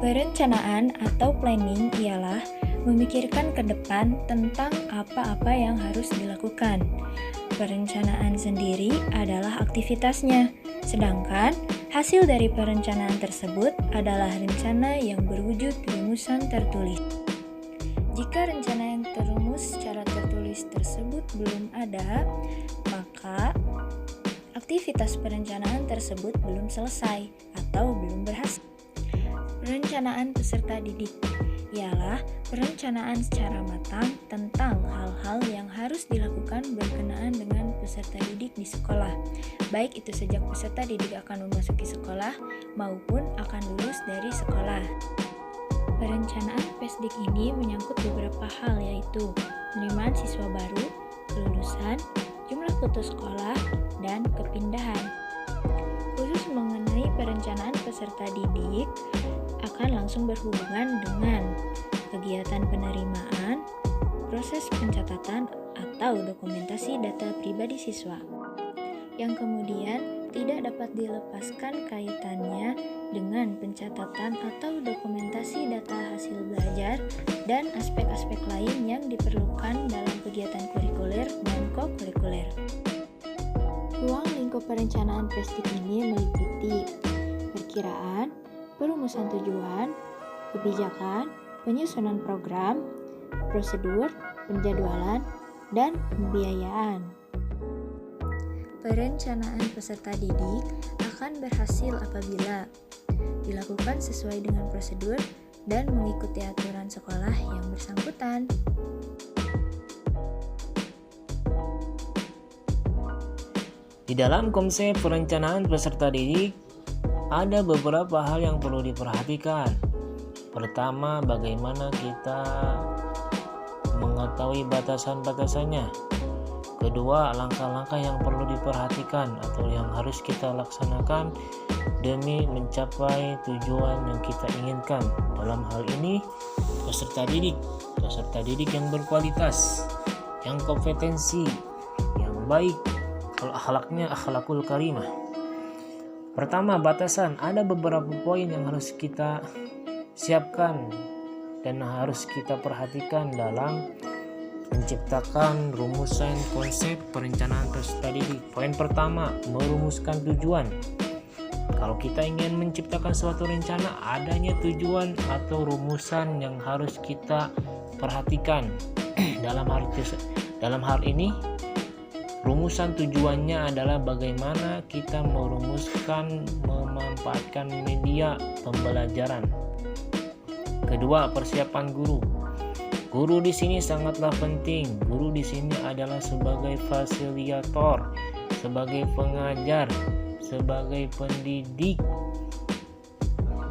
Perencanaan atau planning ialah memikirkan ke depan tentang apa-apa yang harus dilakukan. Perencanaan sendiri adalah aktivitasnya, sedangkan hasil dari perencanaan tersebut adalah rencana yang berwujud rumusan tertulis. Jika rencana yang terumus secara tertulis tersebut belum ada, maka aktivitas perencanaan tersebut belum selesai atau belum berhasil. Perencanaan peserta didik ialah perencanaan secara matang tentang hal-hal yang harus dilakukan berkenaan dengan peserta didik di sekolah, baik itu sejak peserta didik akan memasuki sekolah maupun akan lulus dari sekolah. Perencanaan PESDIK ini menyangkut beberapa hal, yaitu penerimaan siswa baru, kelulusan, jumlah putus sekolah, dan kepindahan. Khusus mengenai perencanaan peserta didik akan langsung berhubungan dengan kegiatan penerimaan, proses pencatatan atau dokumentasi data pribadi siswa, yang kemudian tidak dapat dilepaskan kaitannya dengan pencatatan atau dokumentasi data hasil belajar dan aspek-aspek lain yang diperlukan dalam kegiatan kurikuler dan kokurikuler. Ruang lingkup perencanaan PESDIK ini meliputi perkiraan, perumusan tujuan, kebijakan, penyusunan program, prosedur, penjadwalan, dan pembiayaan. Perencanaan peserta didik akan berhasil apabila dilakukan sesuai dengan prosedur dan mengikuti aturan sekolah yang bersangkutan. Di dalam konsep perencanaan peserta didik, ada beberapa hal yang perlu diperhatikan. Pertama, bagaimana kita mengetahui batasan-batasannya. Kedua, langkah-langkah yang perlu diperhatikan atau yang harus kita laksanakan demi mencapai tujuan yang kita inginkan. Dalam hal ini, peserta didik yang berkualitas, yang kompetensi, yang baik, akhlaknya akhlakul karimah. Pertama, batasan. Ada beberapa poin yang harus kita siapkan dan harus kita perhatikan dalam menciptakan rumusan konsep perencanaan peserta didik. Poin pertama, merumuskan tujuan. Kalau kita ingin menciptakan suatu rencana, adanya tujuan atau rumusan yang harus kita perhatikan. Dalam hal ini, rumusan tujuannya adalah bagaimana kita memanfaatkan media pembelajaran. Kedua, persiapan guru. Guru di sini sangatlah penting. Guru di sini adalah sebagai fasilitator, sebagai pengajar, sebagai pendidik.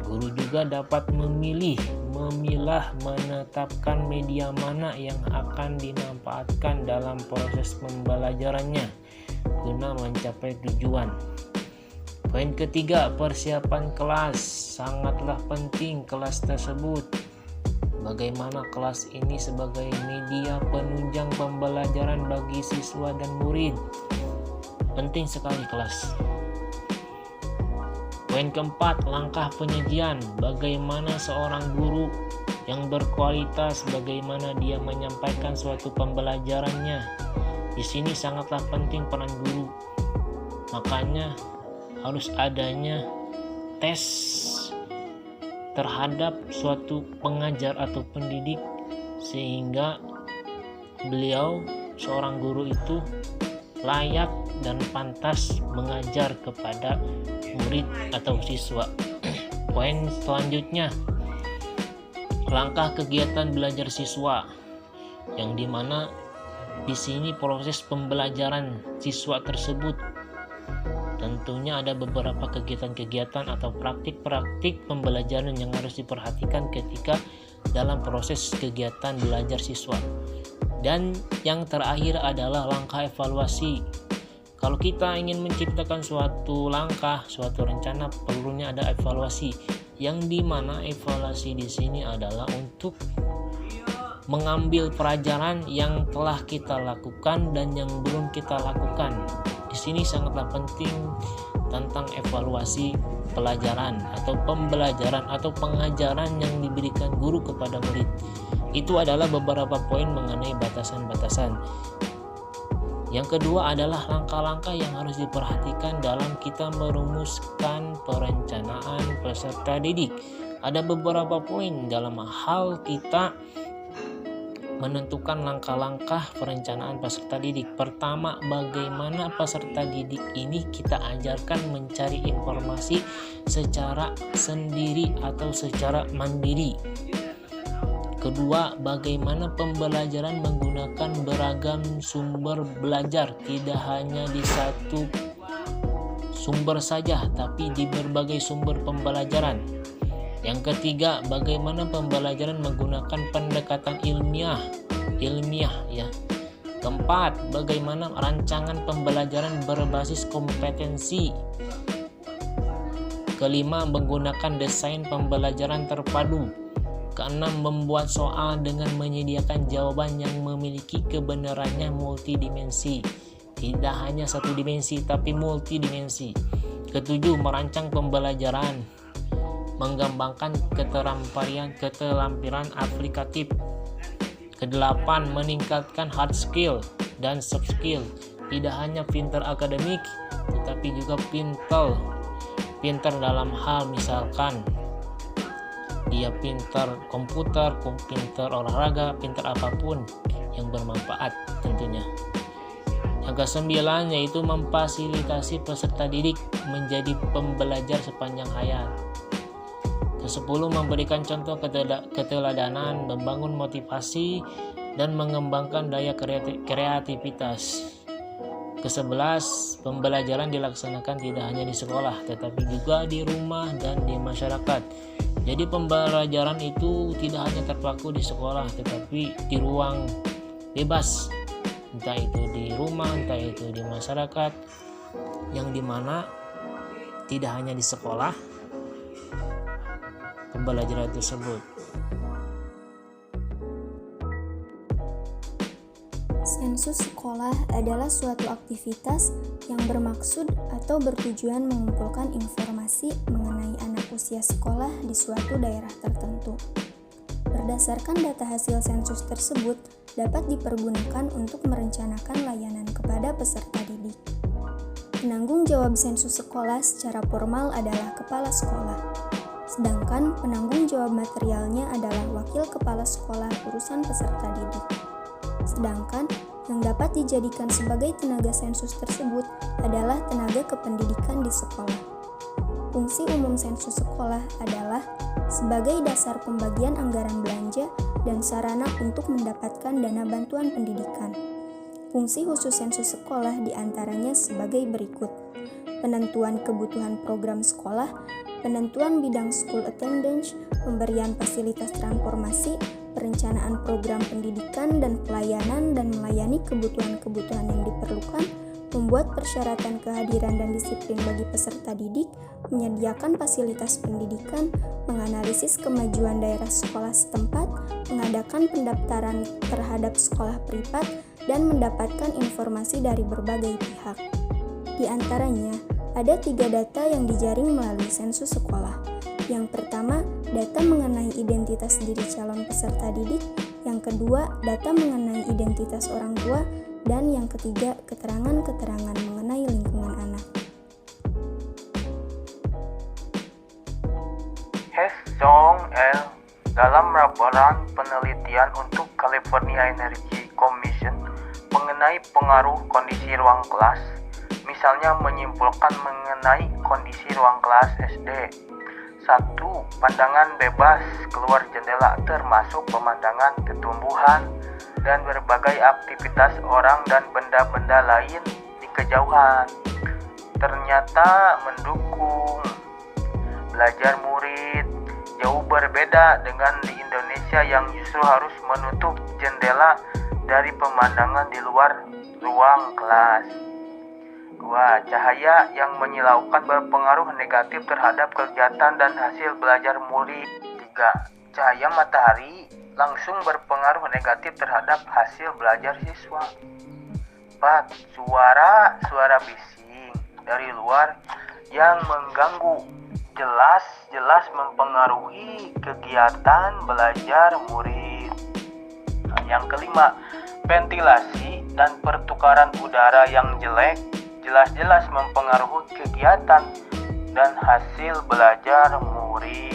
Guru juga dapat memilah, menetapkan media mana yang akan dimanfaatkan dalam proses pembelajarannya guna mencapai tujuan. Poin ketiga, persiapan kelas. Sangatlah penting kelas tersebut. Bagaimana kelas ini sebagai media penunjang pembelajaran bagi siswa dan murid. Penting sekali kelas. Poin keempat, langkah penyajian. Bagaimana seorang guru yang berkualitas, bagaimana dia menyampaikan suatu pembelajarannya. Di sini sangatlah penting peran guru. Makanya harus adanya tes terhadap suatu pengajar atau pendidik sehingga seorang guru itu layak dan pantas mengajar kepada murid atau siswa. Poin selanjutnya, langkah kegiatan belajar siswa, yang dimana di sini proses pembelajaran siswa tersebut tentunya ada beberapa kegiatan-kegiatan atau praktik-praktik pembelajaran yang harus diperhatikan ketika dalam proses kegiatan belajar siswa. Dan yang terakhir adalah langkah evaluasi. Kalau kita ingin menciptakan suatu langkah, suatu rencana, perlunya ada evaluasi. Yang dimana evaluasi di sini adalah untuk mengambil pelajaran yang telah kita lakukan dan yang belum kita lakukan. Di sini sangatlah penting tentang evaluasi pelajaran atau pembelajaran atau pengajaran yang diberikan guru kepada murid. Itu adalah beberapa poin mengenai batasan-batasan. Yang kedua adalah langkah-langkah yang harus diperhatikan dalam kita merumuskan perencanaan peserta didik. Ada beberapa poin dalam hal kita menentukan langkah-langkah perencanaan peserta didik. Pertama, bagaimana peserta didik ini kita ajarkan mencari informasi secara sendiri atau secara mandiri. Kedua, bagaimana pembelajaran menggunakan beragam sumber belajar, tidak hanya di satu sumber saja, tapi di berbagai sumber pembelajaran. Yang ketiga, bagaimana pembelajaran menggunakan pendekatan ilmiah ya. Keempat, bagaimana rancangan pembelajaran berbasis kompetensi. Kelima, menggunakan desain pembelajaran terpadu. Keenam, membuat soal dengan menyediakan jawaban yang memiliki kebenarannya multidimensi. Tidak hanya satu dimensi, tapi multidimensi. Ketujuh, merancang pembelajaran, mengembangkan keterampilan aplikatif. Kedelapan, meningkatkan hard skill dan soft skill. Tidak hanya pintar akademik, tetapi juga pintar dalam hal misalkan dia pintar komputer, pintar olahraga, pintar apapun yang bermanfaat tentunya. Yang kesembilan yaitu memfasilitasi peserta didik menjadi pembelajar sepanjang hayat. Kesepuluh, memberikan contoh keteladanan, membangun motivasi, dan mengembangkan daya kreativitas. Kesebelas, pembelajaran dilaksanakan tidak hanya di sekolah, tetapi juga di rumah dan di masyarakat. Jadi pembelajaran itu tidak hanya terpaku di sekolah, tetapi di ruang bebas, entah itu di rumah, entah itu di masyarakat, yang dimana tidak hanya di sekolah pembelajaran tersebut. Sensus sekolah adalah suatu aktivitas yang bermaksud atau bertujuan mengumpulkan informasi mengenai anak usia sekolah di suatu daerah tertentu. Berdasarkan data hasil sensus tersebut dapat dipergunakan untuk merencanakan layanan kepada peserta didik. Penanggung jawab sensus sekolah secara formal adalah kepala sekolah, sedangkan penanggung jawab materialnya adalah wakil kepala sekolah urusan peserta didik. Sedangkan yang dapat dijadikan sebagai tenaga sensus tersebut adalah tenaga kependidikan di sekolah. Fungsi umum sensus sekolah adalah sebagai dasar pembagian anggaran belanja dan sarana untuk mendapatkan dana bantuan pendidikan. Fungsi khusus sensus sekolah diantaranya sebagai berikut: penentuan kebutuhan program sekolah, penentuan bidang school attendance, pemberian fasilitas transformasi, perencanaan program pendidikan dan pelayanan dan melayani kebutuhan-kebutuhan yang diperlukan, membuat persyaratan kehadiran dan disiplin bagi peserta didik, menyediakan fasilitas pendidikan, menganalisis kemajuan daerah sekolah setempat, mengadakan pendaftaran terhadap sekolah privat, dan mendapatkan informasi dari berbagai pihak. Di antaranya, ada 3 data yang dijaring melalui sensus sekolah. Yang pertama, data mengenai identitas diri calon peserta didik. Yang kedua, data mengenai identitas orang tua. Dan yang ketiga, keterangan-keterangan mengenai lingkungan anak. Hess Jong L. dalam laporan penelitian untuk California Energy Commission mengenai pengaruh kondisi ruang kelas, misalnya menyimpulkan mengenai kondisi ruang kelas SD. 1. Pandangan bebas keluar jendela termasuk pemandangan tumbuhan dan berbagai aktivitas orang dan benda-benda lain di kejauhan. Ternyata mendukung. Belajar murid jauh berbeda dengan di Indonesia yang justru harus menutup jendela dari pemandangan di luar ruang kelas. 2. Cahaya yang menyilaukan berpengaruh negatif terhadap kegiatan dan hasil belajar murid. 3. Cahaya matahari langsung berpengaruh negatif terhadap hasil belajar siswa. 4. Suara bising dari luar yang mengganggu, jelas-jelas mempengaruhi kegiatan belajar murid. Nah, yang kelima, ventilasi dan pertukaran udara yang jelek jelas-jelas mempengaruhi kegiatan dan hasil belajar murid.